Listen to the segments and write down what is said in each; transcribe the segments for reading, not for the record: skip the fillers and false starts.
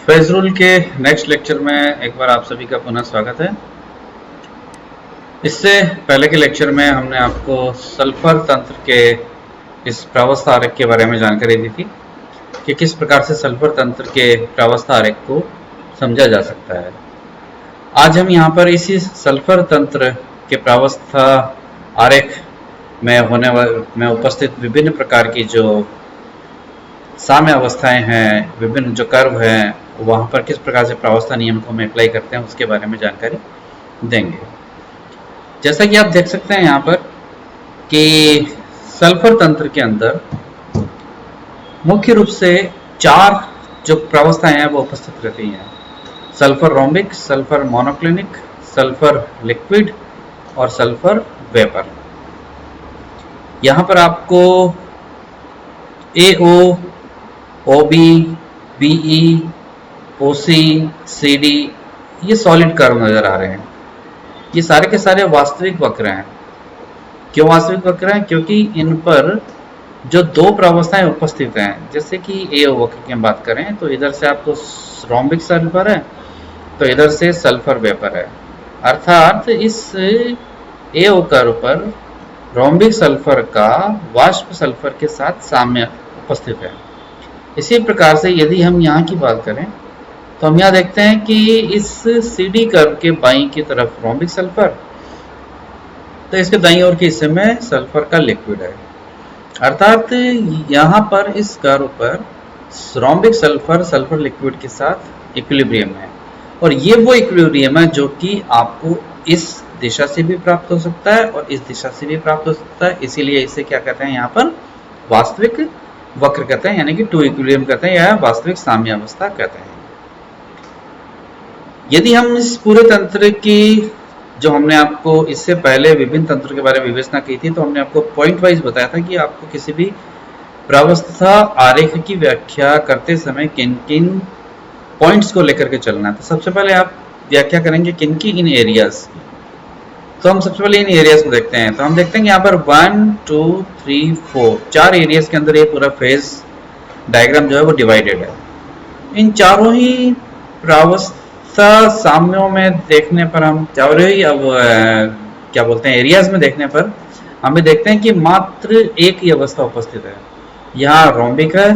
Phase rule के next lecture में एक बार आप सभी का पुनः स्वागत है। इससे पहले के लेक्चर में हमने आपको सल्फर तंत्र के इस प्रावस्था आरेख के बारे में जानकारी दी थी कि किस प्रकार से सल्फर तंत्र के प्रावस्था आरेख को समझा जा सकता है। आज हम यहाँ पर इसी सल्फर तंत्र के प्रावस्था आरेख में उपस्थित विभिन्न प्रकार की जो साम्य अवस्थाएं हैं, विभिन्न जो कर्व हैं, वहाँ पर किस प्रकार से प्रावस्था नियम को हम अप्लाई करते हैं उसके बारे में जानकारी देंगे। जैसा कि आप देख सकते हैं यहाँ पर कि सल्फर तंत्र के अंदर मुख्य रूप से 4 जो प्रावस्थाएं हैं वो उपस्थित रहती हैं। Sulphur rhombic, sulphur monoclinic, sulphur liquid और सल्फर वेपर। यहाँ पर आपको AO, OB, BE, OC, CD ये सॉलिड कर्व नजर आ रहे हैं। ये सारे के सारे वास्तविक वक्र हैं। क्यों वास्तविक वक्र हैं? क्योंकि इन पर जो 2 प्रावस्थाएं उपस्थित हैं, जैसे कि AO वक्र की हम बात करें तो इधर से आपको रोम्बिक सल्फर है, तो इधर से सल्फर वेपर है। अर्थात इस AO कर्व पर रोम्बिक सल्फर का वाष्प सल्फर के साथ साम्य उपस्थित है। इसी प्रकार से यदि हम यहाँ की बात करें तो हम यहाँ देखते हैं कि इस CD कर्व के बाईं की तरफ रोम्बिक सल्फर, तो इसके दाईं ओर के हिस्से में सल्फर का लिक्विड है। अर्थात यहाँ पर इस कर्व पर रोम्बिक सल्फर सल्फर लिक्विड के साथ इक्विलिब्रियम है, और ये वो इक्विलिब्रियम है जो कि आपको इस दिशा से भी प्राप्त हो सकता है और इस दिशा से भी प्राप्त हो सकता है। इसीलिए इसे क्या कहते हैं यहाँ पर वास्तविक वक्र कहते हैं, यानी कि टू इक्विलिब्रियम कहते हैं या वास्तविक साम्य अवस्था कहते हैं। यदि हम इस पूरे तंत्र की जो हमने आपको इससे पहले विभिन्न तंत्र के बारे में विवेचना की थी, तो हमने आपको पॉइंट वाइज बताया था कि आपको किसी भी प्रावस्था आरेख की व्याख्या करते समय किन किन पॉइंट्स को लेकर के चलना है। तो सबसे पहले आप व्याख्या करेंगे किन की? इन एरियाज। तो हम सबसे पहले इन एरियाज को देखते हैं। तो हम देखते हैं कि यहाँ पर 1, 2, 3, 4 4 एरियाज के अंदर ये पूरा फेज डायग्राम जो है वो डिवाइडेड है। इन चारों ही प्रावस्था साम्यों में देखने पर हम चारों ही अब क्या बोलते हैं एरियाज में देखने पर हम देखते हैं कि मात्र एक ही अवस्था उपस्थित है। यहाँ रोम्बिक है,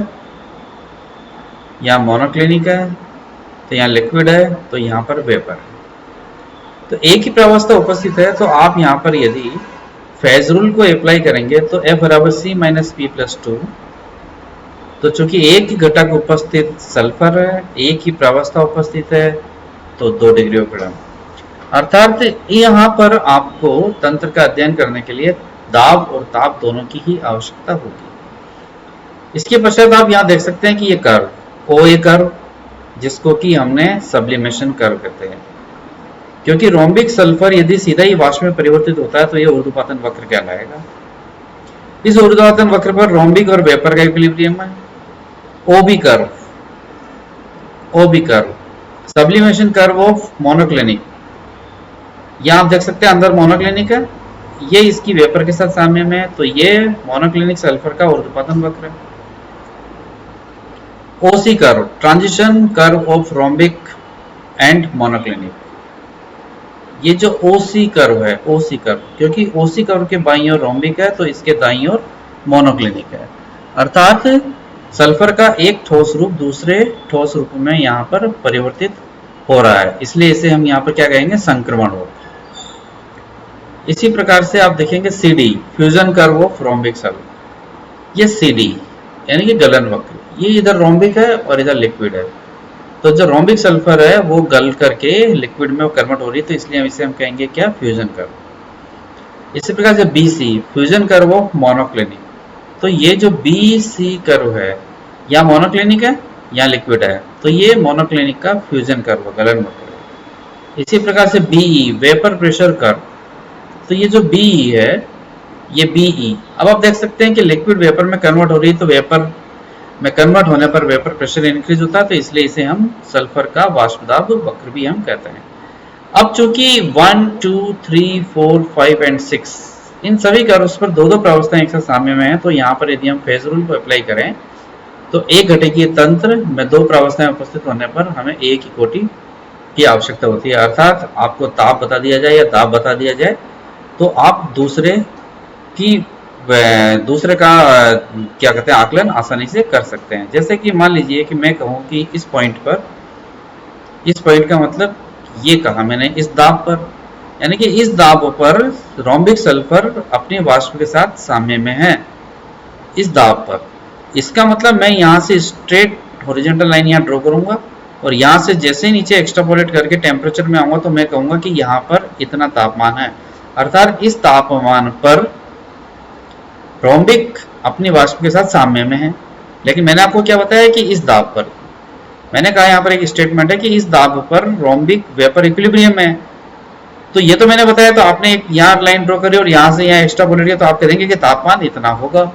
यहाँ मोनोक्लिनिक है, तो यहाँ लिक्विड है, तो यहाँ पर वेपर है। तो एक ही प्रावस्था उपस्थित है। तो आप यहाँ पर यदि फेज रूल को अप्लाई करेंगे तो F बराबर C माइनस P प्लस 2। तो चूंकि एक ही घटक उपस्थित सल्फर है, एक ही प्रावस्था उपस्थित है, तो 2 डिग्री ऑफ फ्रीडम। अर्थात यहाँ पर आपको तंत्र का अध्ययन करने के लिए दाब और ताप दोनों की ही आवश्यकता होगी। इसके पश्चात आप यहाँ देख सकते हैं कि ये कर्व OA कर्व, जिसको कि हमने सब्लिमेशन कर्व कहते हैं, क्योंकि रोम्बिक सल्फर यदि सीधा ही वाष्प में परिवर्तित होता है तो यह ऊर्ध्वपातन वक्र कहलाएगा। इस ऊर्ध्वपातन वक्र पर रोम्बिक और वेपर का इक्विलिब्रियम है। OB curve sublimation curve of monoclinic. यहाँ आप देख सकते हैं अंदर मोनोक्लिनिक है, ये इसकी वेपर के साथ साम्य में है, तो ये मोनोक्लिनिक सल्फर का ऊर्ध्वपातन वक्र है। OC curve transition curve of rhombic and monoclinic. ये जो OC कर्व है, OC कर्व, क्योंकि OC कर्व के बाईं ओर रोम्बिक है तो इसके दाईं ओर मोनोक्लिनिक है। अर्थात सल्फर का एक ठोस रूप दूसरे ठोस रूप में यहाँ पर परिवर्तित हो रहा है, इसलिए इसे हम यहाँ पर क्या कहेंगे? संक्रमण रूप। इसी प्रकार से आप देखेंगे CD fusion curve of rhombic sulphur. ये CD यानी कि गलन वक्र, ये इधर रोम्बिक है और इधर लिक्विड है, तो जो रोम्बिक सल्फर है वो गल करके लिक्विड में कन्वर्ट हो रही है, तो इसलिए इसे हम कहेंगे क्या? Fusion curve. इसी प्रकार से BC fusion curve of monoclinic. तो ये जो BC कर्व है, या मोनोक्लिनिक है या लिक्विड है, तो ये मोनोक्लिनिक का फ्यूजन कर्व, गलन वक्र है। इसी प्रकार से BE वेपर प्रेशर कर्व। तो ये जो BE है, ये BE, अब आप देख सकते हैं कि लिक्विड वेपर में कन्वर्ट हो रही है, तो वेपर में कन्वर्ट होने पर वेपर प्रेशर इंक्रीज होता है, तो इसलिए इसे हम सल्फर का वाष्प दाब वक्र भी हम कहते हैं। अब चूंकि 1, 2, 3, 4, 5 एंड 6 इन सभी कर्व्स पर 2-2 प्रावस्थाएं एक साथ साम्य में है, तो यहाँ पर यदि हम फेज रूल को अप्लाई करें तो एक घटिकीय तंत्र में दो प्रावस्थाएं उपस्थित होने पर हमें एक ही कोटि की आवश्यकता होती है, अर्थात आपको ताप बता दिया जाए या दाब बता दिया जाए तो आप दूसरे का क्या कहते हैं आकलन आसानी से कर सकते हैं। जैसे कि मान लीजिए कि मैं कहूं कि इस पॉइंट का मतलब ये कहा मैंने इस दाब पर, यानी कि इस दाब पर रोम्बिक सल्फर अपने वाष्प के साथ साम्य में है इस दाब पर। इसका मतलब मैं यहाँ से स्ट्रेट हॉरिजॉन्टल लाइन यहाँ ड्रॉ करूंगा और यहाँ से जैसे ही नीचे एक्सट्रापोलेट करके टेम्परेचर में आऊंगा तो मैं कहूंगा कि यहाँ पर इतना तापमान है, अर्थात इस तापमान पर रोम्बिक अपनी वाष्प के साथ साम्य में है। लेकिन मैंने आपको क्या बताया कि इस दाब पर, मैंने कहा यहाँ पर एक स्टेटमेंट है कि इस दाब पर रोम्बिक वेपर इक्विलिब्रियम में है। तो ये तो मैंने बताया, तो आपने एक यहाँ लाइन ड्रॉ करी और यहाँ से यहाँ एक्स्ट्रापोलेट किया तो आप कहेंगे कि तापमान इतना होगा।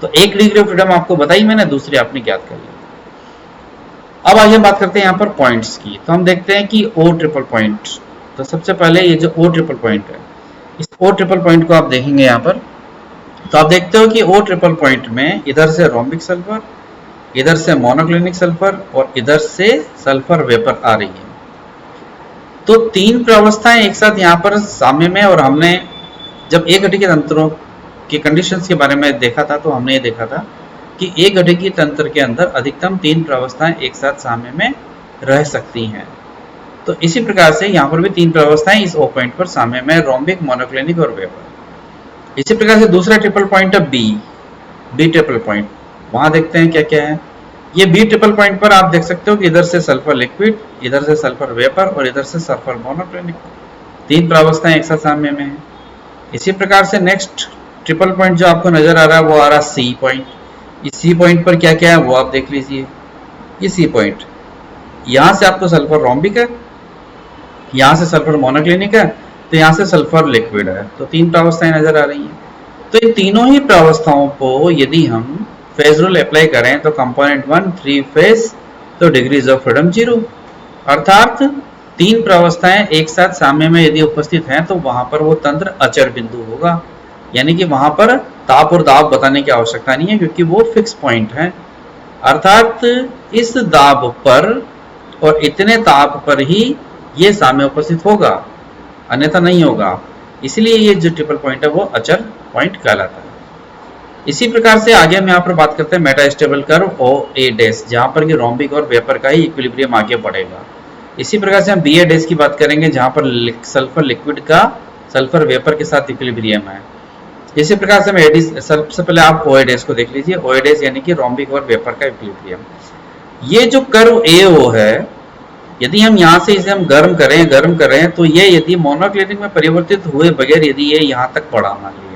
तो एक डिग्री ऑफ फ्रीडम आपको बताई मैंने, दूसरी आपने ज्ञात कर ली। अब आइए बात करते हैं यहाँ पर पॉइंट्स की। तो हम देखते हैं कि ओ ट्रिपल पॉइंट। तो सबसे पहले ये जो ओ ट्रिपल पॉइंट है, इस ओ ट्रिपल पॉइंट को आप देखेंगे यहाँ पर, तो आप देखते हो कि ओ ट्रिपल पॉइंट में इधर से रोम्बिक सल्फर, इधर से मोनोक्लिनिक सल्फर और इधर से सल्फर वेपर आ रही है। तो तीन प्रावस्थाएं एक साथ यहाँ पर साम्य में, और हमने जब एक घटिकीय तंत्रों की कंडीशंस के बारे में देखा था तो हमने ये देखा था कि एक घटिकीय तंत्र के अंदर अधिकतम तीन प्रावस्थाएं एक साथ साम्य में रह सकती हैं। तो इसी प्रकार से यहाँ पर भी तीन प्रावस्थाएं इस ओ पॉइंट पर साम्य में, रोम्बिक, मोनोक्लिनिक और वेपर। इसी प्रकार से दूसरा ट्रिपल पॉइंट है बी ट्रिपल पॉइंट। वहां देखते हैं क्या क्या है। ये बी ट्रिपल पॉइंट पर आप देख सकते हो कि इधर से सल्फर लिक्विड, इधर से सल्फर वेपर और इधर से सल्फर मोनोक्लिनिक, तीन प्रावस्थाएं एक साथ साम्य में है। इसी प्रकार से नेक्स्ट ट्रिपल पॉइंट जो आपको नजर आ रहा है वो आ रहा है सी पॉइंट। इस सी पॉइंट पर क्या क्या है वो आप देख लीजिए। ये सी पॉइंट, यहां से आपको सल्फर रोम्बिक है, यहां से सल्फर मोनोक्लिनिक है, तो यहां से सल्फर लिक्विड है। तो तीन प्रावस्थाएं नजर आ रही हैं। तो इन तीनों ही प्रावस्थाओं को यदि हम फेज रूल अप्लाई करें तो कंपोनेंट 1 3 फेज, तो डिग्रीज ऑफ फ्रीडम 0, अर्थात तीन प्रावस्थाएं एक साथ साम्य में यदि उपस्थित हैं तो वहां पर वो तंत्र अचर बिंदु होगा, यानी कि वहां पर ताप और दाब बताने की आवश्यकता नहीं है क्योंकि वो फिक्स पॉइंट है। अर्थात इस दाब पर और इतने ताप पर ही ये साम्य उपस्थित होगा, अन्यथा नहीं होगा। इसलिए ये जो ट्रिपल पॉइंट है वो अचर पॉइंट कहलाता है। इसी प्रकार से आगे हम यहाँ पर बात करते हैं मेटा स्टेबल कर्व ओ ए डैश, जहां पर कि रोम्बिक और वेपर का ही इक्विलिब्रियम आगे बढ़ेगा। इसी प्रकार से हम बी ए डैश की बात करेंगे जहां पर सल्फर लिक्विड का सल्फर वेपर के साथ इक्विलिब्रियम है। इसी प्रकार से हम एडिस, सबसे पहले आप ओ ए डैश को देख लीजिए। ओ ए डैश यानी कि रोम्बिक और वेपर का इक्विलिब्रियम। ये जो कर्व ए ओ है, यदि हम यहाँ से इसे हम गर्म करें तो ये यदि मोनोक्लिनिक में परिवर्तित हुए बगैर यदि ये यहाँ तक बढ़ा, मान लीजिए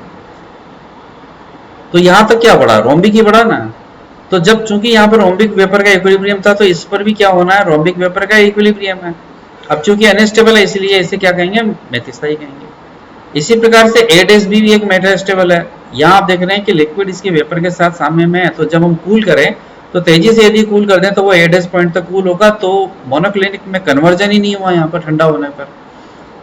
तो यहाँ तक क्या बढ़ा, रोम्बिक ही बढ़ा ना। तो जब चूंकि यहाँ पर रोम्बिक वेपर का इक्विलिब्रियम था तो इस पर भी क्या होना है, रोम्बिक वेपर का इक्विलिब्रियम है। अब चूंकि अनस्टेबल है इसलिए इसे क्या कहेंगे, मेथिस्ताई कहेंगे। इसी प्रकार से ए डैश भी एक मेटास्टेबल है। यहाँ आप देख रहे हैं कि लिक्विड इसके वेपर के साथ साम्य में है, तो जब हम कूल करें तो तेजी से यदि कूल कर दें तो वो ए डैश पॉइंट तक कूल होगा, तो मोनोक्लिनिक में कन्वर्जन ही नहीं हुआ यहाँ पर ठंडा होने पर,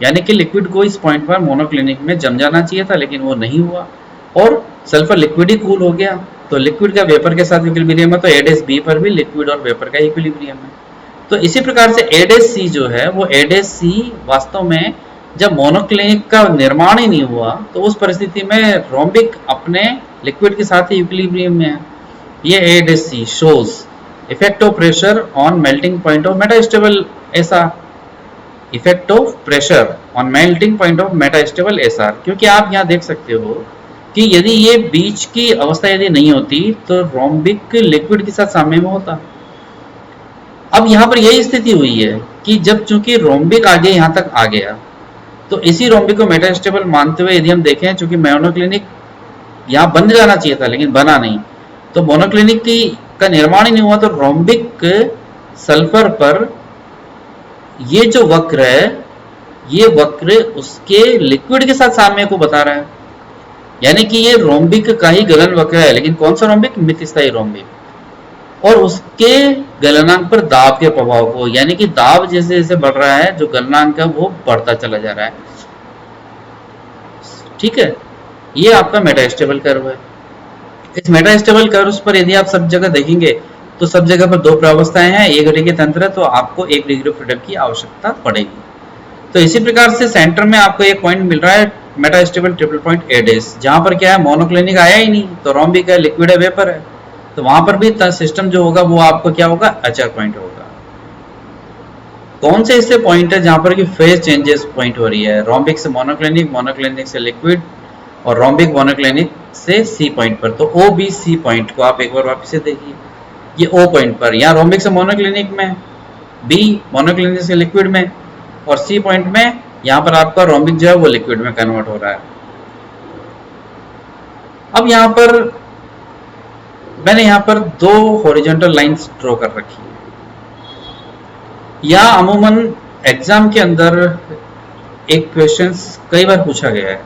यानी कि लिक्विड को इस पॉइंट पर मोनोक्लिनिक में जम जाना चाहिए था लेकिन वो नहीं हुआ और सल्फर लिक्विड ही कूल हो गया। तो लिक्विड का वेपर के साथ इक्विलिब्रियम है, तो ए डैश बी पर भी लिक्विड और वेपर का इक्विलिब्रियम है। तो इसी प्रकार से ए डैश सी जो है वो ए डैश सी वास्तव में जब मोनोक्लिनिक का निर्माण ही नहीं हुआ तो उस परिस्थिति में रोम्बिक अपने लिक्विड के साथ ही इक्विलिब्रियम में है। ये A dash C shows effect of pressure on melting point of metastable SR, effect of pressure on melting point of metastable SR, क्योंकि आप यहाँ देख सकते हो कि यदि ये बीच की अवस्था यदि नहीं होती तो रोम्बिक लिक्विड के साथ साम्य में होता। अब यहाँ पर यही स्थिति हुई है कि जब चूंकि रोम्बिक आगे यहाँ तक आ गया तो इसी रोम्बिक को मेटास्टेबल मानते हुए यदि हम देखें, चूंकि मोनोक्लिनिक यहाँ बन जाना चाहिए था लेकिन बना नहीं, तो मोनोक्लिनिक का निर्माण ही नहीं हुआ, तो रोम्बिक सल्फर पर ये जो वक्र है, ये वक्र उसके लिक्विड के साथ साम्य को बता रहा है, यानी कि ये रोम्बिक का ही गलन वक्र है। लेकिन कौन सा रोम्बिक, मितस्थायी रोम्बिक, और उसके गलनांक पर दाब के प्रभाव को, यानी कि दाब जैसे जैसे बढ़ रहा है जो गलनांक है वो बढ़ता चला जा रहा है। ठीक है, ये आपका मेटास्टेबल कर्व है। इस मेटास्टेबल कर्व्स पर यदि आप सब जगह देखेंगे तो सब जगह पर दो प्रावस्थाएं हैं, एक डिग्री तंत्र है, तो आपको एक डिग्री ऑफ फ्रीडम की आवश्यकता पड़ेगी। तो इसी प्रकार से सेंटर में आपको एक पॉइंट मिल रहा है metastable triple point A dash, जहां पर क्या है मोनोक्लिनिक आया ही नहीं, तो रोम्बिक है, लिक्विड है, वेपर है, तो वहां पर भी सिस्टम जो होगा वो आपको क्या होगा, अचर पॉइंट होगा। कौन से ऐसे पॉइंट है जहां पर की फेज चेंजेस पॉइंट हो रही है, रोम्बिक से मोनोक्लिनिक, मोनोक्लिनिक से लिक्विड और रोम्बिक मोनोक्लिनिक से सी पॉइंट पर। तो ओ बी सी पॉइंट को आप एक बार वापस से देखिए, ये ओ पॉइंट पर, यहाँ रोम्बिक से मोनोक्लिनिक में, बी मोनोक्लिनिक से लिक्विड में, और सी पॉइंट में यहाँ पर आपका रोम्बिक जो है वो लिक्विड में कन्वर्ट हो रहा है। अब यहाँ पर मैंने यहाँ पर दो हॉरिजॉन्टल लाइंस ड्रॉ कर रखी है। या अमूमन एग्जाम के अंदर एक क्वेश्चंस कई बार पूछा गया है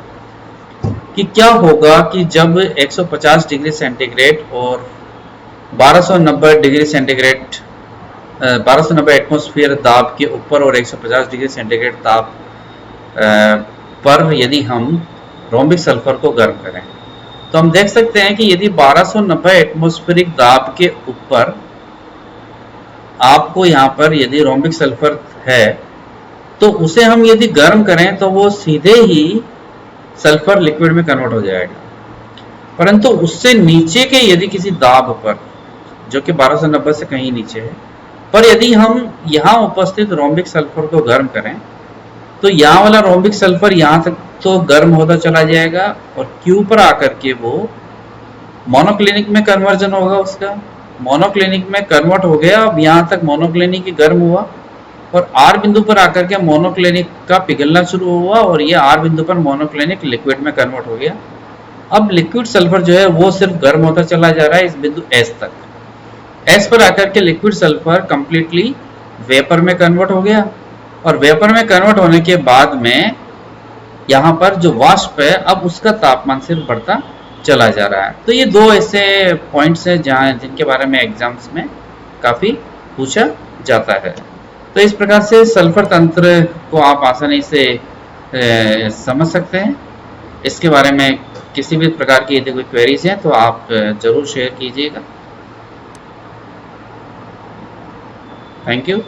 कि क्या होगा कि जब 150 डिग्री सेंटीग्रेड और 1290 डिग्री सेंटीग्रेड 1290 एटमॉस्फेयर दाब के ऊपर और 150 डिग्री सेंटीग्रेड ताप पर यदि हम रोम्बिक सल्फर को गर्म करें, तो हम देख सकते हैं कि यदि 1290 एटमॉस्फेरिक दाब के ऊपर आपको यहाँ पर यदि रोम्बिक सल्फर है, तो उसे हम यदि गर्म करें तो वो सीधे ही सल्फर लिक्विड में कन्वर्ट हो जाएगा। परंतु उससे नीचे के यदि किसी दाब पर, जो कि 1290 से कहीं नीचे है, पर यदि हम यहाँ उपस्थित रोम्बिक सल्फर को गर्म करें, तो यहाँ वाला रोम्बिक सल्फर यहाँ तक तो गर्म होता चला जाएगा और क्यू पर आकर के वो मोनोक्लिनिक में कन्वर्जन होगा उसका, मोनोक्लिनिक में कन्वर्ट हो गया। अब यहाँ तक मोनोक्लिनिक ही गर्म हुआ और आर बिंदु पर आकर के मोनोक्लिनिक का पिघलना शुरू हुआ और ये आर बिंदु पर मोनोक्लिनिक लिक्विड में कन्वर्ट हो गया। अब लिक्विड सल्फर जो है वो सिर्फ गर्म होता चला जा रहा है इस बिंदु एस तक। एस पर आकर के लिक्विड सल्फर कंप्लीटली वेपर में कन्वर्ट हो गया और वेपर में कन्वर्ट होने के बाद में यहाँ पर जो वाष्प है अब उसका तापमान सिर्फ बढ़ता चला जा रहा है। तो ये दो ऐसे पॉइंट्स हैं जहाँ जिनके बारे में एग्जाम्स में काफ़ी पूछा जाता है। तो इस प्रकार से सल्फर तंत्र को आप आसानी से समझ सकते हैं। इसके बारे में किसी भी प्रकार की यदि कोई क्वेरीज हैं तो आप जरूर शेयर कीजिएगा। Thank you.